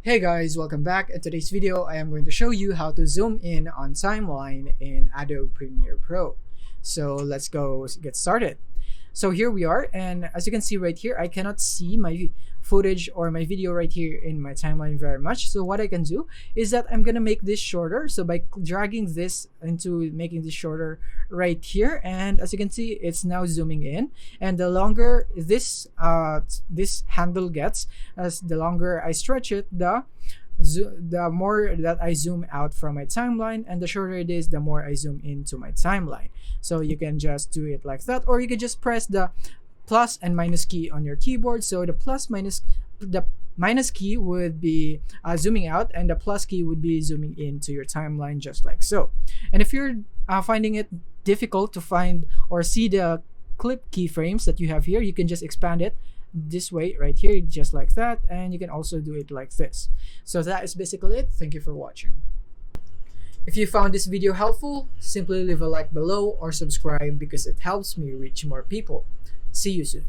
Hey guys, welcome back. In today's video, I am going to show you how to zoom in on timeline in Adobe Premiere Pro. So let's go get started. So here we are, and as you can see right here, I cannot see my footage or my video right here in my timeline very much. So what I can do is that I'm gonna make this shorter. So by dragging this into making this shorter right here, and as you can see, it's now zooming in. And the longer this handle gets, as the longer I stretch it, the more that I zoom out from my timeline, and the shorter it is, the more I zoom into my timeline. So you can just do it like that, or you can just press the plus and minus key on your keyboard. So the minus key would be zooming out, and the plus key would be zooming into your timeline, just like so. And if you're finding it difficult to find or see the clip keyframes that you have here, you can just expand it this way right here, just like that, and you can also do it like this. So that is basically it. Thank you for watching. If you found this video helpful, simply leave a like below or subscribe because it helps me reach more people. See you soon.